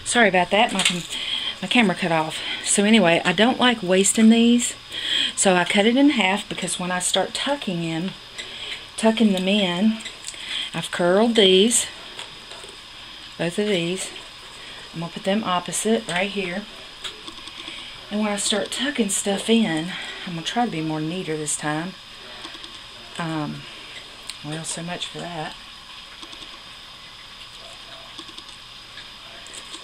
Sorry about that, my camera cut off. So anyway, I don't like wasting these, so I cut it in half because when I start tucking them in, I've curled these, both of these. I'm going to put them opposite right here. And when I start tucking stuff in, I'm going to try to be more neater this time. Well, so much for that.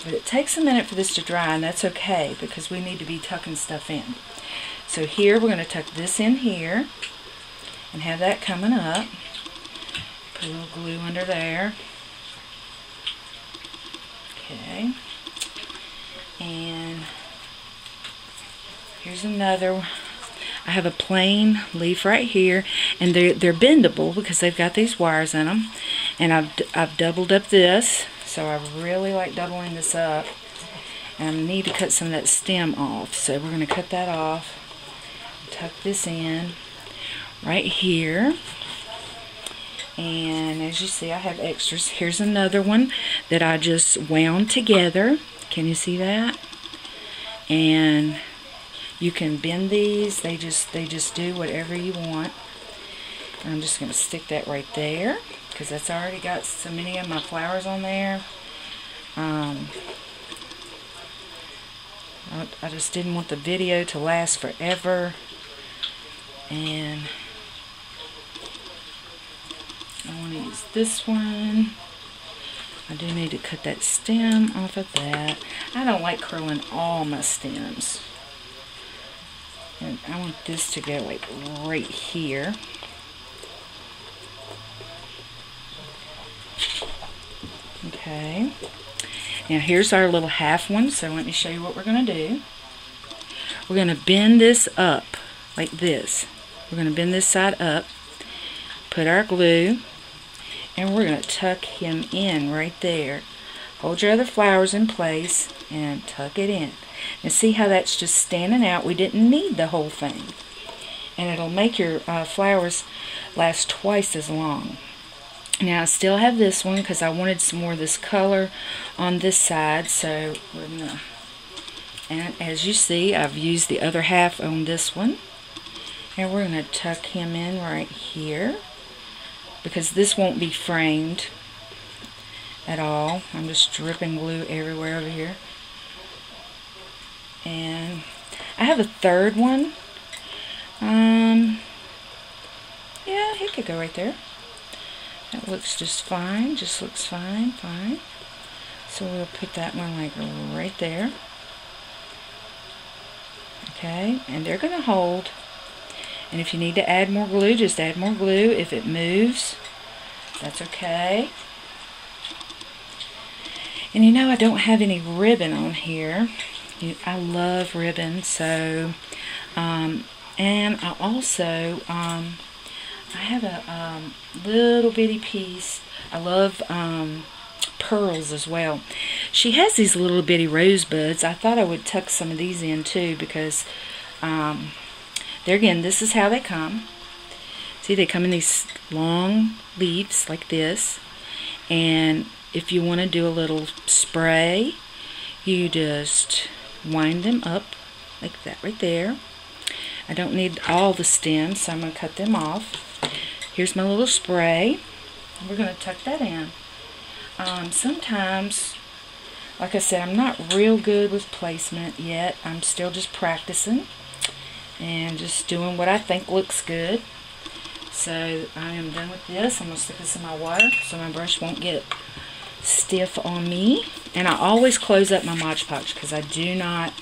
But it takes a minute for this to dry, and that's okay because we need to be tucking stuff in. So here we're going to tuck this in here and have that coming up. Put a little glue under there. Okay. And here's another. I have a plain leaf right here, and they're bendable because they've got these wires in them. And I've doubled up this. So I really like doubling this up, and I need to cut some of that stem off. So we're going to cut that off, tuck this in right here, and as you see I have extras. Here's another one that I just wound together. Can you see that? And you can bend these. They just do whatever you want. And I'm just going to stick that right there, because that's already got so many of my flowers on there. I just didn't want the video to last forever, and I want to use this one. I do need to cut that stem off of that. I don't like curling all my stems, and I want this to go like right here. Okay, now here's our little half one, so let me show you what we're going to do. We're going to bend this up like this. We're going to bend this side up, put our glue, and we're going to tuck him in right there. Hold your other flowers in place and tuck it in. And see how that's just standing out? We didn't need the whole thing. And it'll make your flowers last twice as long. Now I still have this one because I wanted some more of this color on this side, so we're gonna, and as you see I've used the other half on this one, and we're gonna tuck him in right here because this won't be framed at all. I'm just dripping glue everywhere over here. And I have a third one. Yeah, he could go right there. That looks just fine, just looks fine. So we'll put that one like right there. Okay, and they're going to hold. And if you need to add more glue, just add more glue. If it moves, that's okay. And you know, I don't have any ribbon on here. I love ribbon, so, and I also, I have a little bitty piece. I love pearls as well. She has these little bitty rosebuds. I thought I would tuck some of these in too because there again, this is how they come. See, they come in these long leaves like this. And if you want to do a little spray, you just wind them up like that right there. I don't need all the stems, so I'm going to cut them off. Here's my little spray. We're going to tuck that in. Sometimes, like I said, I'm not real good with placement yet. I'm still just practicing and just doing what I think looks good. So I am done with this. I'm going to stick this in my water so my brush won't get stiff on me. And I always close up my Mod Podge because I do not,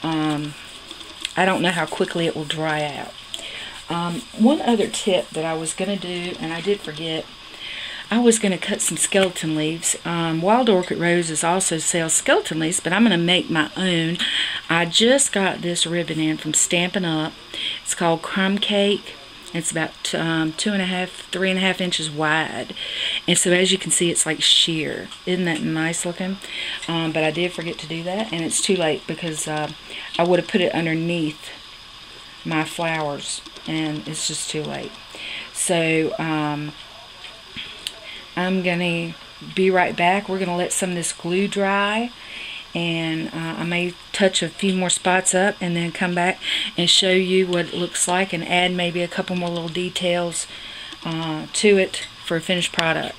I don't know how quickly it will dry out. One other tip that I was going to do, and I did forget, I was going to cut some skeleton leaves. Wild Orchid Roses also sells skeleton leaves, but I'm going to make my own. I just got this ribbon in from Stampin' Up. It's called Crumb Cake. It's about 3.5 inches wide. And so as you can see, it's like sheer. Isn't that nice looking? But I did forget to do that, and it's too late because I would have put it underneath my flowers, and it's just too late. So I'm gonna be right back. We're going to let some of this glue dry, and I may touch a few more spots up and then come back and show you what it looks like and add maybe a couple more little details to it for a finished product.